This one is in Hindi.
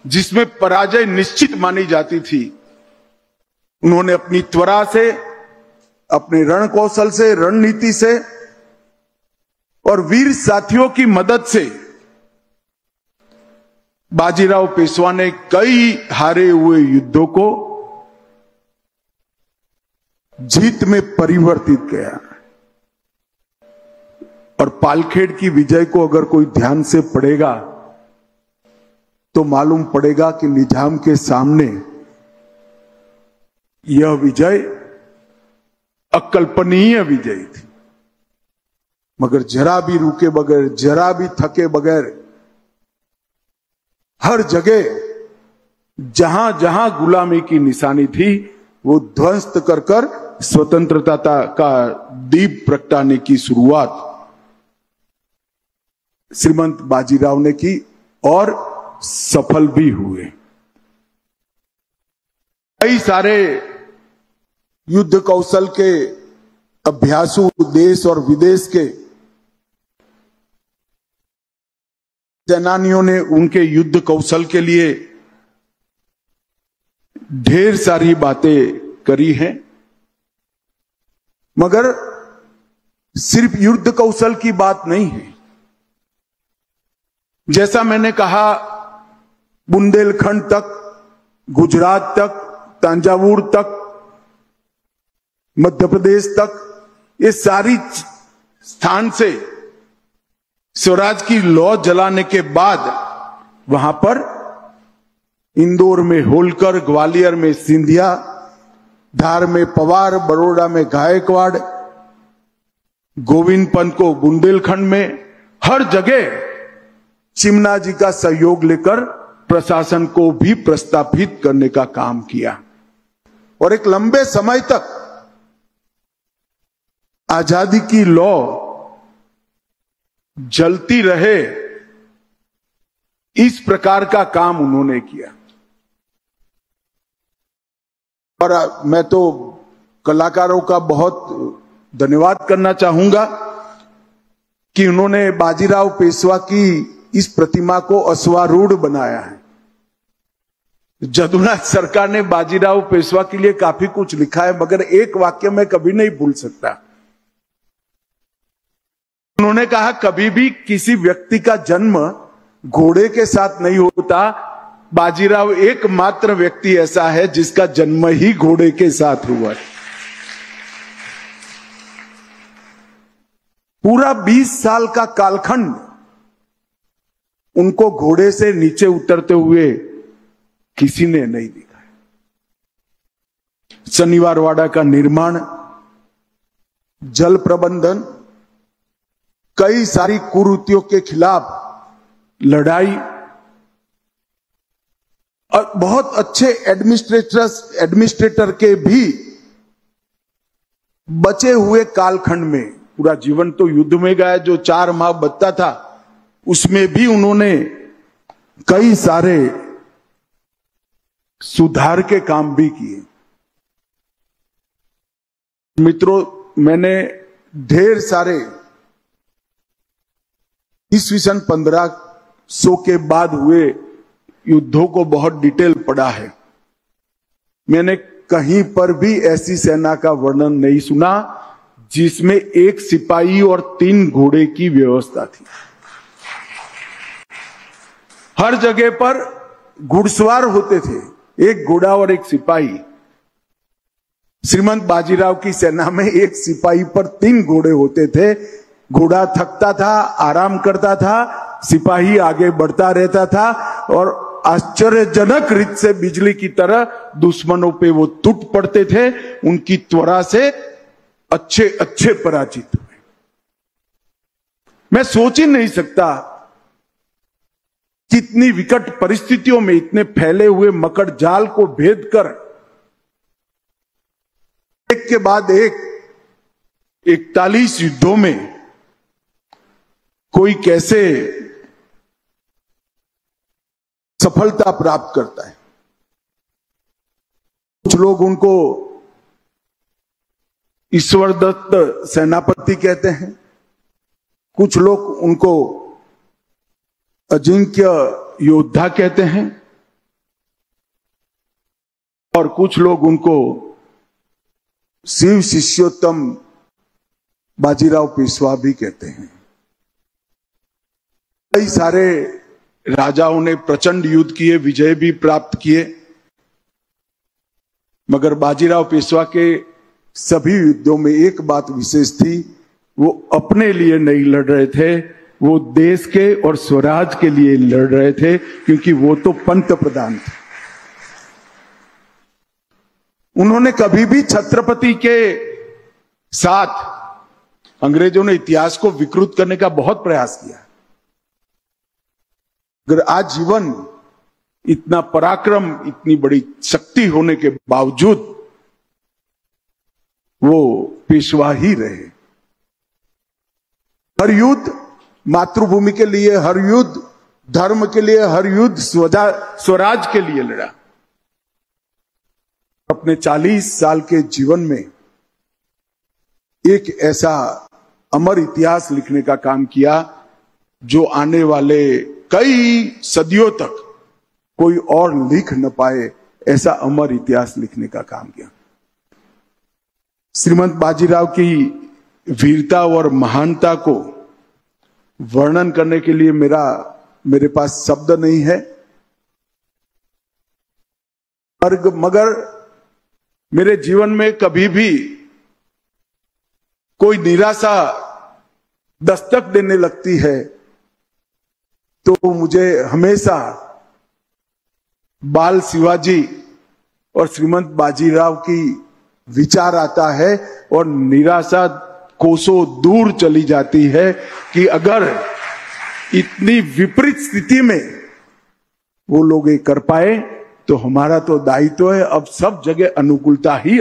जिसमें पराजय निश्चित मानी जाती थी, उन्होंने अपनी त्वरा से, अपने रण कौशल से, रणनीति से और वीर साथियों की मदद से बाजीराव पेशवा ने कई हारे हुए युद्धों को जीत में परिवर्तित किया। और पालखेड़ की विजय को अगर कोई ध्यान से पढ़ेगा तो मालूम पड़ेगा कि निजाम के सामने यह विजय अकल्पनीय विजय थी। मगर जरा भी रुके बगैर, जरा भी थके बगैर, हर जगह जहां जहां गुलामी की निशानी थी वो ध्वस्त कर कर स्वतंत्रता का दीप प्रगटाने की शुरुआत श्रीमंत बाजीराव ने की और सफल भी हुए। कई सारे युद्ध कौशल के अभ्यासु देश और विदेश के सेनानियों ने उनके युद्ध कौशल के लिए ढेर सारी बातें करी हैं, मगर सिर्फ युद्ध कौशल की बात नहीं है। जैसा मैंने कहा, बुंदेलखंड तक, गुजरात तक, तंजावुर तक, मध्य प्रदेश तक, ये सारी स्थान से स्वराज की लौ जलाने के बाद वहां पर इंदौर में होलकर, ग्वालियर में सिंधिया, धार में पवार, बड़ौदा में गायकवाड़, गोविंद पंत को बुंदेलखंड में, हर जगह चिमना जी का सहयोग लेकर प्रशासन को भी प्रस्थापित करने का काम किया। और एक लंबे समय तक आजादी की लौ जलती रहे, इस प्रकार का काम उन्होंने किया। और मैं तो कलाकारों का बहुत धन्यवाद करना चाहूंगा कि उन्होंने बाजीराव पेशवा की इस प्रतिमा को अश्वारूढ़ बनाया है। जदुनाथ सरकार ने बाजीराव पेशवा के लिए काफी कुछ लिखा है, मगर एक वाक्य मैं कभी नहीं भूल सकता। उन्होंने कहा, कभी भी किसी व्यक्ति का जन्म घोड़े के साथ नहीं होता। बाजीराव एकमात्र व्यक्ति ऐसा है जिसका जन्म ही घोड़े के साथ हुआ है। पूरा 20 साल का कालखंड उनको घोड़े से नीचे उतरते हुए किसी ने नहीं देखा। शनिवारवाड़ा का निर्माण, जल प्रबंधन, कई सारी कुरीतियों के खिलाफ लड़ाई और बहुत अच्छे एडमिनिस्ट्रेटर के भी बचे हुए कालखंड में, पूरा जीवन तो युद्ध में गया, जो 4 माह बचता था उसमें भी उन्होंने कई सारे सुधार के काम भी किए। मित्रों, मैंने ढेर सारे ईस्वी सन 1500 के बाद हुए युद्धों को बहुत डिटेल पढ़ा है। मैंने कहीं पर भी ऐसी सेना का वर्णन नहीं सुना जिसमें एक सिपाही और 3 घोड़े की व्यवस्था थी। हर जगह पर घुड़सवार होते थे, एक घोड़ा और एक सिपाही। श्रीमंत बाजीराव की सेना में एक सिपाही पर 3 घोड़े होते थे। घोड़ा थकता था, आराम करता था, सिपाही आगे बढ़ता रहता था और आश्चर्यजनक रीत से बिजली की तरह दुश्मनों पे वो टूट पड़ते थे। उनकी त्वरा से अच्छे अच्छे पराजित हुए। मैं सोच ही नहीं सकता कितनी विकट परिस्थितियों में इतने फैले हुए मकड़ जाल को भेद कर एक के बाद एक 41 युद्धों में कोई कैसे सफलता प्राप्त करता है। कुछ लोग उनको ईश्वर दत्त सेनापति कहते हैं, कुछ लोग उनको अजिंक्य योद्धा कहते हैं, और कुछ लोग उनको शिव शिष्योत्तम बाजीराव पेशवा भी कहते हैं। कई सारे राजाओं ने प्रचंड युद्ध किए, विजय भी प्राप्त किए, मगर बाजीराव पेशवा के सभी युद्धों में एक बात विशेष थी, वो अपने लिए नहीं लड़ रहे थे, वो देश के और स्वराज के लिए लड़ रहे थे, क्योंकि वो तो पंत प्रधान थे। उन्होंने कभी भी छत्रपति के साथ, अंग्रेजों ने इतिहास को विकृत करने का बहुत प्रयास किया, अगर आज जीवन इतना पराक्रम, इतनी बड़ी शक्ति होने के बावजूद वो पेशवा ही रहे। हर युद्ध मातृभूमि के लिए, हर युद्ध धर्म के लिए, हर युद्ध स्वराज के लिए लड़ा। अपने 40 साल के जीवन में एक ऐसा अमर इतिहास लिखने का काम किया जो आने वाले कई सदियों तक कोई और लिख न पाए, ऐसा अमर इतिहास लिखने का काम किया। श्रीमंत बाजीराव की वीरता और महानता को वर्णन करने के लिए मेरे पास शब्द नहीं है, मगर मेरे जीवन में कभी भी कोई निराशा दस्तक देने लगती है तो मुझे हमेशा बाल शिवाजी और श्रीमंत बाजीराव की विचार आता है, और निराशा कोसों दूर चली जाती है कि अगर इतनी विपरीत स्थिति में वो लोग ये कर पाए तो हमारा तो दायित्व है अब सब जगह अनुकूलता ही